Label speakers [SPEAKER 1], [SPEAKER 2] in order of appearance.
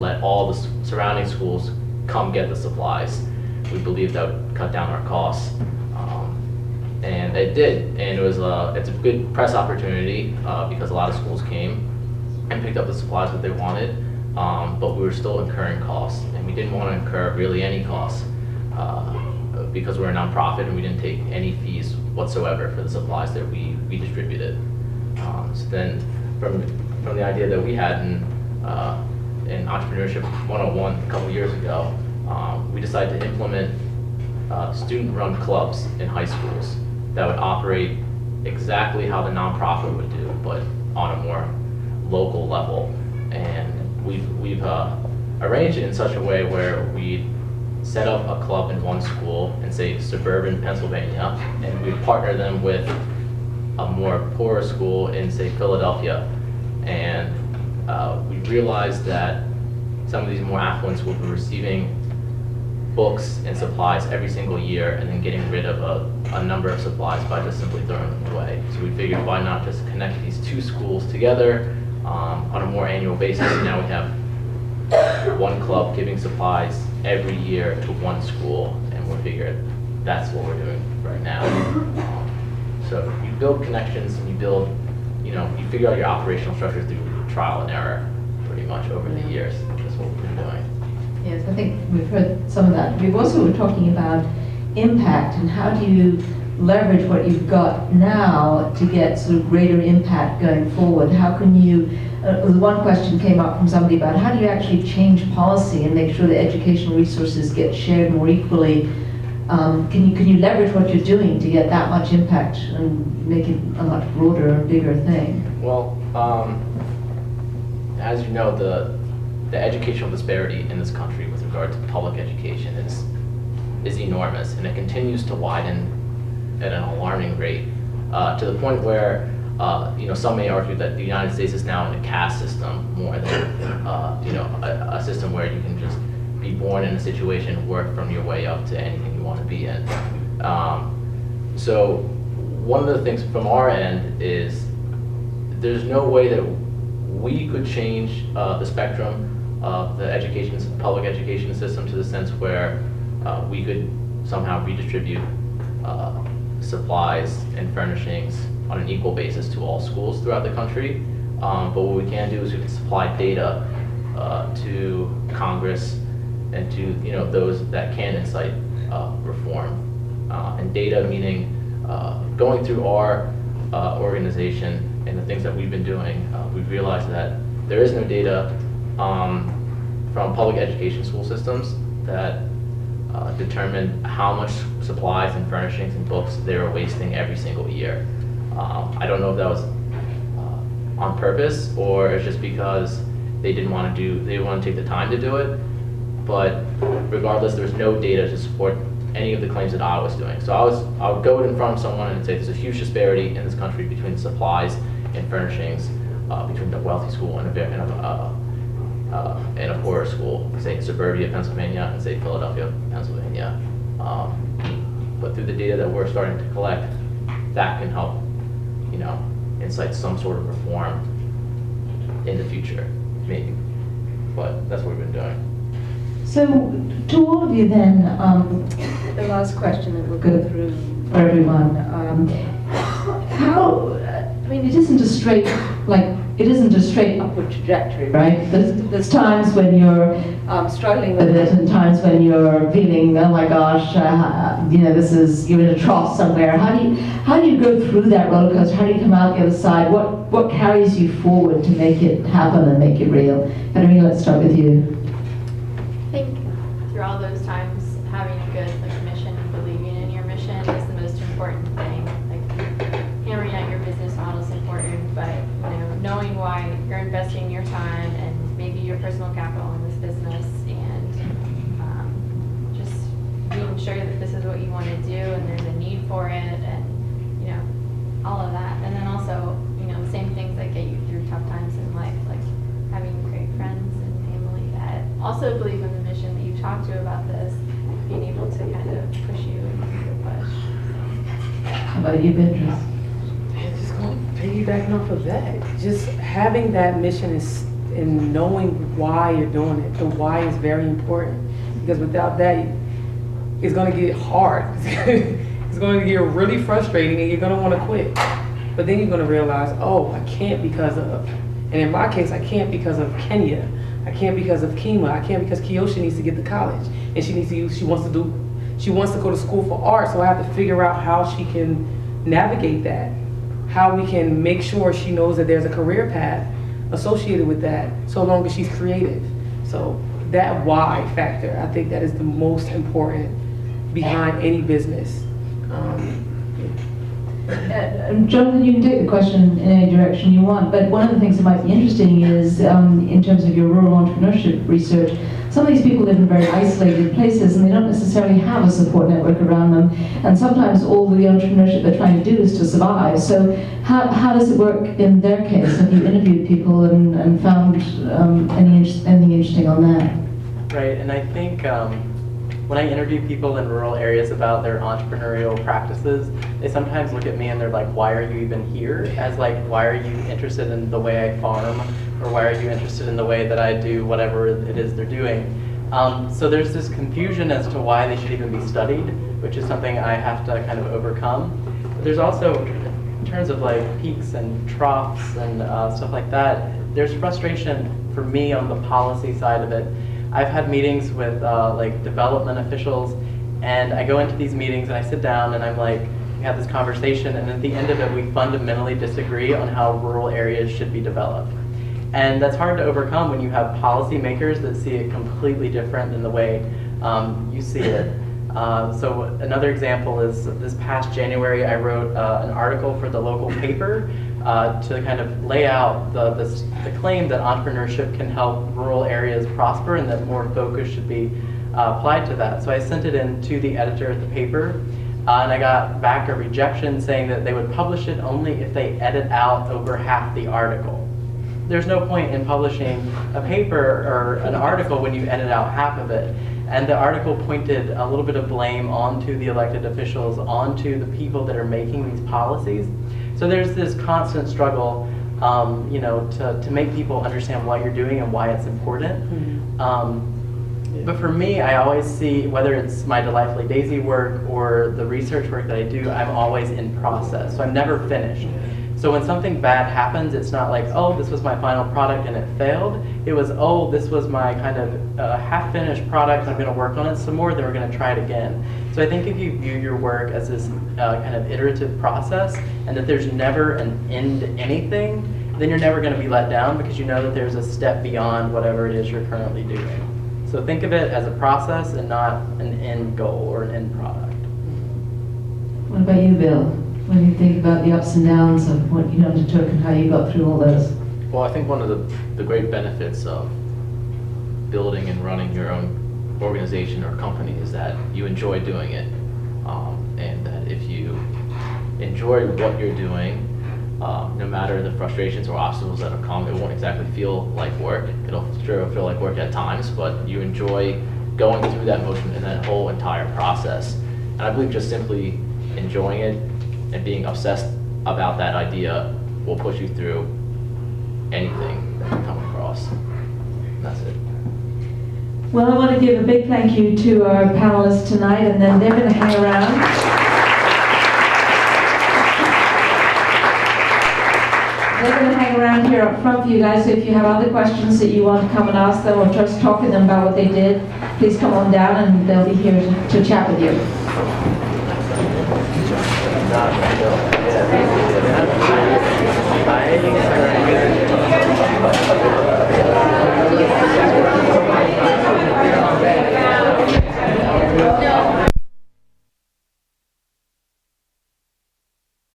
[SPEAKER 1] let all the surrounding schools come get the supplies. We believe that would cut down our costs. And it did, and it's a good press opportunity because a lot of schools came and picked up the supplies that they wanted, but we were still incurring costs, and we didn't want to incur really any costs because we're a nonprofit and we didn't take any fees whatsoever for the supplies that we distributed. So then from the idea that we had in Entrepreneurship 101 a couple years ago, we decided to implement student-run clubs in high schools that would operate exactly how the nonprofit would do, but on a more local level. And we've arranged it in such a way where we set up a club in one school in, say, suburban Pennsylvania, and we partner them with a more poorer school in, say, Philadelphia. And we realized that some of these more affluent schools were receiving books and supplies every single year and then getting rid of a number of supplies by just simply throwing them away. So we figured, why not just connect these two schools together on a more annual basis. And now we have one club giving supplies every year to one school, and we figured that's what we're doing right now. So you build connections and you figure out your operational structure through trial and error pretty much over the years. That's what we've been doing.
[SPEAKER 2] Yes, I think we've heard some of that. We've also been talking about impact and how do you leverage what you've got now to get sort of greater impact going forward. How can you, one question came up from somebody about how do you actually change policy and make sure that educational resources get shared more equally. Can you leverage what you're doing to get that much impact and make it a much broader and bigger thing?
[SPEAKER 1] Well, as you know, the educational disparity in this country with regard to public education is enormous, and it continues to widen at an alarming rate to the point where some may argue that the United States is now in a caste system more than a system where you can just be born in a situation, work from your way up to anything you want to be in. So one of the things from our end is there's no way that we could change the spectrum of the public education system to the sense where we could somehow redistribute supplies and furnishings on an equal basis to all schools throughout the country. But what we can do is we can supply data to Congress and to those that can incite reform. And data meaning going through our organization and the things that we've been doing, we've realized that there is no data from public education school systems that determine how much supplies and furnishings and books they were wasting every single year. I don't know if that was on purpose or it's just because they didn't want to take the time to do it. But regardless, there's no data to support any of the claims that I was doing. So I would go in front of someone and say there's a huge disparity in this country between supplies and furnishings between the wealthy school and a poorer school, say suburbia, Pennsylvania, and say Philadelphia, Pennsylvania. But through the data that we're starting to collect, that can help, incite some sort of reform in the future, maybe. But that's what we've been doing.
[SPEAKER 2] So, to all of you then, the last question that we'll go through for everyone. It isn't a straight upward trajectory, right? There's times when you're struggling with it and times when you're feeling, oh my gosh, you're in a trough somewhere. How do you go through that roller coaster? How do you come out the other side? What carries you forward to make it happen and make it real? Katerina, let's start with you.
[SPEAKER 3] I think through all those times, having a good mission and believing in your mission is the most important thing. Hammering out your business model is important, but knowing why you're investing your time and maybe your personal capital in this business, and just being sure that this is what you want to do and there's a need for it, and all of that. And then also, the same things that get you through tough times in life, like having great friends and family that also believe in the mission that you've talked to about this, being able to kind of push you and push.
[SPEAKER 2] How about you, Beatrice?
[SPEAKER 4] Just going piggybacking off of that, just having that mission and knowing why you're doing it. The why is very important, because without that, it's gonna get hard. It's gonna get really frustrating and you're gonna wanna quit. But then you're gonna realize, oh, I can't because of, and in my case, I can't because of Kenya. I can't because of Kima. I can't because Kiyoshi needs to get to college. And she wants to go to school for art, so I have to figure out how she can navigate that. How we can make sure she knows that there's a career path associated with that, so long as she's creative. So that why factor, I think that is the most important behind any business.
[SPEAKER 2] Jonathan, you can take the question in any direction you want, but one of the things that might be interesting is, in terms of your rural entrepreneurship research, some of these people live in very isolated places and they don't necessarily have a support network around them, and sometimes all the entrepreneurship they're trying to do is to survive. So how does it work in their case? Have you interviewed people and found anything interesting on that?
[SPEAKER 5] Right, and I think when I interview people in rural areas about their entrepreneurial practices, they sometimes look at me and they're like, why are you even here? As like, why are you interested in the way I farm? Or why are you interested in the way that I do whatever it is they're doing? So there's this confusion as to why they should even be studied, which is something I have to kind of overcome. But there's also, in terms of like peaks and troughs and stuff like that, there's frustration for me on the policy side of it. I've had meetings with like development officials, and I go into these meetings and I sit down and I'm like, we have this conversation, and at the end of it we fundamentally disagree on how rural areas should be developed. And that's hard to overcome when you have policymakers that see it completely different than the way you see it. So another example is this past January I wrote an article for the local paper to kind of lay out the claim that entrepreneurship can help rural areas prosper and that more focus should be applied to that. So I sent it in to the editor of the paper, and I got back a rejection saying that they would publish it only if they edit out over half the article. There's no point in publishing a paper or an article when you edit out half of it. And the article pointed a little bit of blame onto the elected officials, onto the people that are making these policies. So there's this constant struggle, you know, to make people understand what you're doing and why it's important. But for me, I always see, whether it's my Delightfully Daisy work or the research work that I do, I'm always in process. So I'm never finished. So when something bad happens, it's not like, oh, this was my final product and it failed. It was, oh, this was my kind of half-finished product, I'm going to work on it some more, then we're going to try it again. So I think if you view your work as this kind of iterative process, and that there's never an end to anything, then you're never going to be let down because you know that there's a step beyond whatever it is you're currently doing. So think of it as a process and not an end goal or an end product.
[SPEAKER 2] What about you, Bill? When you think about the ups and downs of what you undertook and how you got through all those?
[SPEAKER 1] Well, I think one of the great benefits of building and running your own organization or company is that you enjoy doing it. And that if you enjoy what you're doing, no matter the frustrations or obstacles that have come, it won't exactly feel like work. It'll sure feel like work at times, but you enjoy going through that motion and that whole entire process. And I believe just simply enjoying it and being obsessed about that idea will push you through anything that you come across. That's it.
[SPEAKER 2] Well, I want to give a big thank you to our panelists tonight, and then they're going to hang around. They're going to hang around here up front for you guys, so if you have other questions that you want to come and ask them or just talk to them about what they did, please come on down and they'll be here to chat with you.